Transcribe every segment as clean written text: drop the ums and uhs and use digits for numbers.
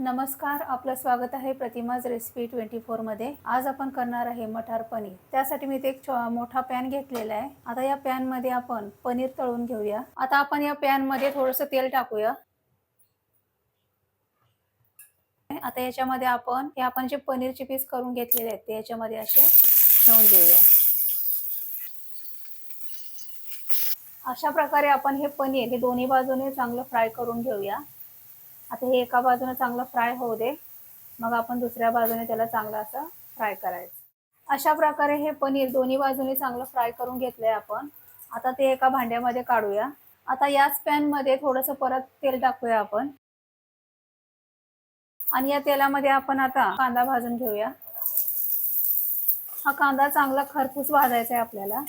नमस्कार, आपलं स्वागत आहे प्रतिमाज रेसिपी 24 मध्ये। आज आपण करणार आहे मटार पनीर। त्यासाठी मी एक मोठा पॅन घेतलेला आहे। आता या पॅन मध्ये आपण पनीर तळून घेऊया। आता आपण या पॅन मध्ये थोडंसं तेल टाकूया। आता याच्यामध्ये आपण जे पनीरचे पीस करून घेतलेले आहेत ते याच्यामध्ये असे ठेवून देऊया। अशा प्रकारे आपण हे पनीर हे दोन्ही बाजूने चांगलं फ्राय करून घेऊया। आता हे एका बाजूने चांगलं फ्राय होऊ दे, मग आपण दुसऱ्या बाजूने त्याला चांगलं असं फ्राय करायचं। अशा प्रकारे हे पनीर दोन्ही बाजूने चांगलं फ्राय करून घेतलंय आपण। आता ते एका भांड्यामध्ये काढूया। आता याच पॅन मध्ये थोडंसं परत तेल टाकूया आपण आणि या तेलामध्ये आपण आता कांदा भाजून घेऊया। हा कांदा चांगला खरपूस भाजायचा आहे आपल्याला।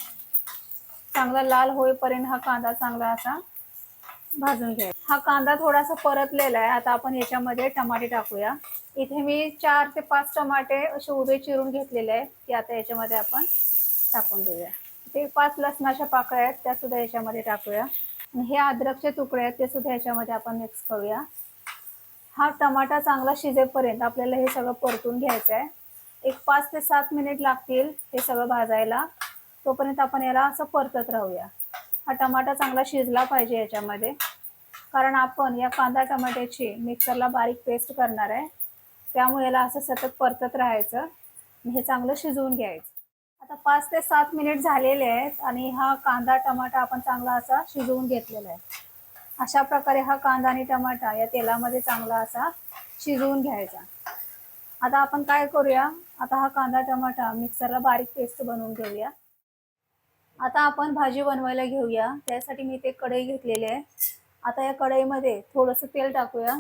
चांगला लाल होईपर्यंत हा कांदा चांगला असा भाजून घ्यायचा। हा कांदा थोडासा परतलेला आहे। आता आपण याच्यामध्ये टमाटे टाकूया। इथे मी 4 ते 5 टमाटे असे उभे चिरून घेतलेले आहेत, ते आता याच्यामध्ये आपण टाकून देऊया। ते 5 लसणाच्या पाकळ्या आहेत त्या सुद्धा याच्यामध्ये टाकूया आणि हे अद्रकचे तुकडे आहेत ते सुद्धा याच्यामध्ये आपण मिक्स करूया। हा टमाटा चांगला शिजेपर्यंत आपल्याला हे सगळं परतून घ्यायचं आहे। एक 5 ते 7 मिनिट लागतील हे सगळं भाजायला। तोपर्यंत आपण याला असं परतत राहूया। हा टमाटा चांगला शिजला पाहिजे याच्यामध्ये, कारण आपण या कांदा टमाट्याची मिक्सरला बारीक पेस्ट करणार आहे। त्यामुळे याला असं सतत परतत राहायचं आणि हे चांगलं शिजवून घ्यायचं। आता 5 ते 7 मिनिट झालेले आहेत आणि हा कांदा टमाटा आपण चांगला असा शिजवून घेतलेला आहे। अशा प्रकारे हा कांदा आणि टमाटा या तेलामध्ये चांगला असा शिजवून घ्यायचा। आता आपण काय करूया, आता हा कांदा टमाटा मिक्सरला बारीक पेस्ट बनवून घेऊया। आता आपण भाजी बनवायला घेऊया। त्यासाठी मी ते कढई घेतलेली आहे। आता या कढईमध्ये थोडंसं तेल टाकूया।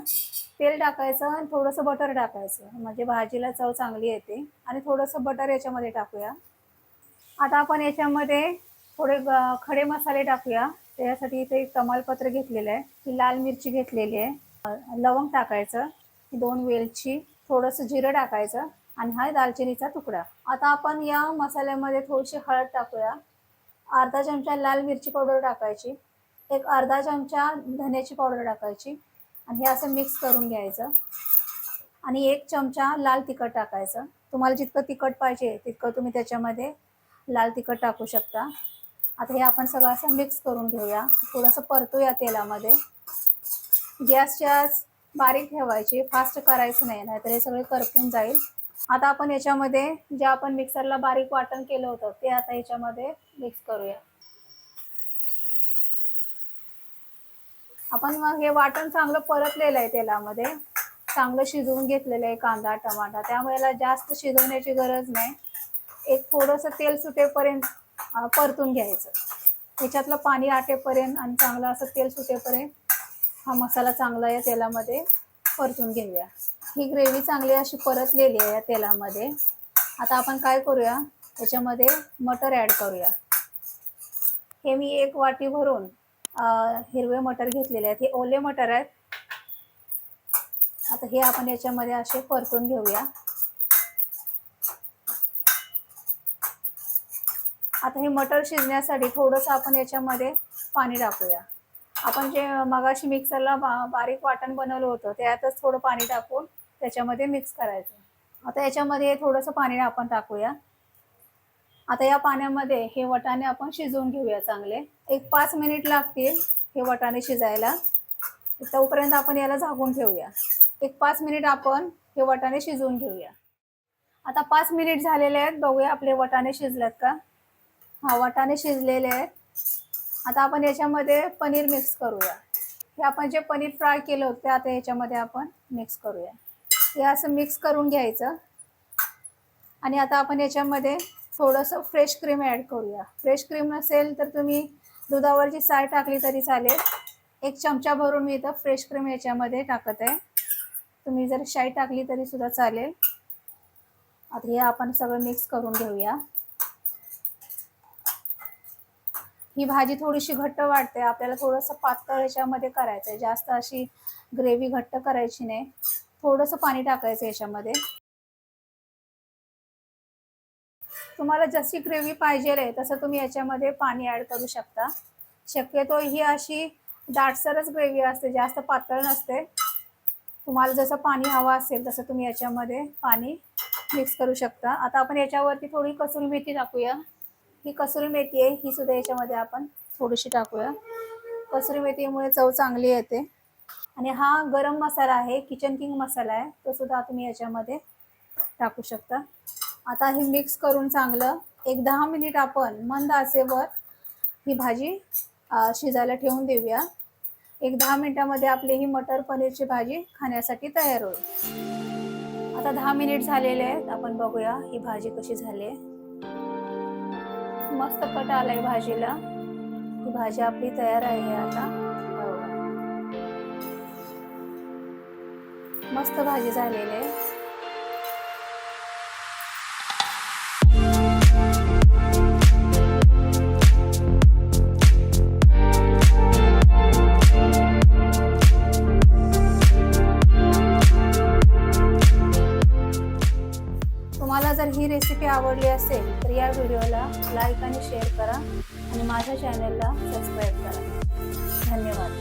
तेल टाकायचं आणि थोडंसं बटर टाकायचं, म्हणजे भाजीला चव चांगली येते। आणि थोडंसं बटर याच्यामध्ये टाकूया। आता आपण याच्यामध्ये थोडे खडे मसाले टाकूया। त्यासाठी इथे एक तमालपत्र घेतलेलं आहे, ही लाल मिरची घेतलेली आहे, लवंग टाकायचं, 2 वेलची, थोडंसं जिरं टाकायचं आणि हा दालचिनीचा तुकडा। आता आपण या मसाल्यामध्ये थोडीशी हळद टाकूया, अर्धा चमचा लाल मिरची पावडर टाकायची, एक अर्धा चमचा धन्याची पावडर टाकायची आणि हे असं मिक्स करून घ्यायचं। आणि 1 चमचा लाल तिखट टाकायचं। तुम्हाला जितकं तिखट पाहिजे तितकं तुम्ही त्याच्यामध्ये लाल तिखट टाकू शकता। आता हे आपण सगळं असं मिक्स करून घेऊया। थोडंसं परतूया तेलामध्ये। गॅसची आच बारीक ठेवायची, फास्ट करायचं नाही, नाहीतर हे सगळे करपून जाईल। आता आपण याच्यामध्ये जे आपण मिक्सरला बारीक वाटण केलं होतं ते आता याच्यामध्ये मिक्स करूया। आपण मग हे वाटण चांगलं परतलेलं आहे तेलामध्ये, चांगलं शिजवून घेतलेलं आहे कांदा टमाटा, त्यामुळे याला जास्त शिजवण्याची गरज नाही। एक थोडंसं तेल सुटेपर्यंत परतून घ्यायचं, याच्यातलं पाणी आटेपर्यंत आणि चांगलं असं तेल सुटेपर्यंत हा मसाला चांगला या तेलामध्ये परतून घेऊया। ही ग्रेव्ही चांगली अशी परतलेली आहे या तेलामध्ये। आता आपण काय करूया, याच्यामध्ये मटर ॲड करूया। हे मी 1 वाटी भरून हिरवे मटर घेतलेले आहेत, हे ओले मटर आहेत। आता हे आपण याच्यामध्ये असे परतून घेऊया। आता हे मटर शिजण्यासाठी थोडंसं आपण याच्यामध्ये पाणी टाकूया। आपण जे मगाशी मिक्सरला बारीक वाटण बनवलं होतं त्यातच थोडं पाणी टाकून त्याच्यामध्ये मिक्स करायचं। आता याच्यामध्ये थोडंसं पाणी आपण टाकूया। आता या पाण्यामध्ये हे वाटाणे आपण शिजवून घेऊया चांगले। एक 5 मिनिट लागतील हे वाटाणे शिजायला, तोपर्यंत आपण याला झाकून ठेवूया। एक 5 मिनिट आपण हे वाटाणे शिजवून घेऊया। आता 5 मिनिट झालेले आहेत, बघूया आपले वाटाणे शिजलेत का। हा, वाटाणे शिजलेले आहेत। आता आपण याच्यामध्ये पनीर मिक्स करूया। हे आपण जे पनीर फ्राय केलं होतं ते आता याच्यामध्ये आपण मिक्स करूया। हे असं मिक्स करून घ्यायचं आणि आता आपण याच्यामध्ये थोडंसं फ्रेश क्रीम ॲड करूया। फ्रेश क्रीम नसेल तर तुम्ही दुधावरची साय टाकली तरी चालेल। 1 चमचा भरून मी इथं फ्रेश क्रीम याच्यामध्ये टाकत आहे, तुम्ही जर शाई टाकली तरी सुद्धा चालेल। आता हे आपण सगळं मिक्स करून घेऊया। ही भाजी थोडीशी घट्ट वाटते, आपल्याला थोडंसं पातळ याच्यामध्ये करायचं आहे, जास्त अशी ग्रेव्ही घट्ट करायची नाही। थोडंसं पाणी टाकायचं याच्यामध्ये। तुम्हाला जशी ग्रेव्ही पाहिजे आहे तसं तुम्ही याच्यामध्ये पाणी ॲड करू शकता। शक्यतो ही अशी दाटसरच ग्रेव्ही असते, जास्त पातळ नसते। तुम्हाला जसं पाणी हवं असेल तसं तुम्ही याच्यामध्ये पाणी मिक्स करू शकता। आता आपण याच्यावरती थोडी कसुरी मेथी टाकूया। ही कसुरी मेथी आहे, ही सुद्धा याच्यामध्ये आपण थोडीशी टाकूया। कसुरी मेथीमुळे चव चांगली येते। आणि हा गरम मसाला आहे, किचन किंग मसाला आहे, तो सुद्धा तुम्ही याच्यामध्ये टाकू शकता। आता हे मिक्स करून चांगलं एक 10 मिनिट आपण मंद आचेवर ही भाजी शिजायला ठेवून देऊया। एक 10 मिनिटामध्ये आपली ही मटर पनीरची भाजी खाण्यासाठी तयार होईल। आता 10 मिनिट झालेले आहेत, आपण बघूया ही भाजी कशी झाली आहे। मस्त कट आलाय भाजीला। ही भाजी आपली तयार आहे आता। मस्त भाजी झालेली आहे। तुम्हाला जर ही रेसिपी आवडली असेल तर या व्हिडिओला लाईक आणि शेअर करा आणि माझ्या चॅनलला सबस्क्राईब करा। धन्यवाद।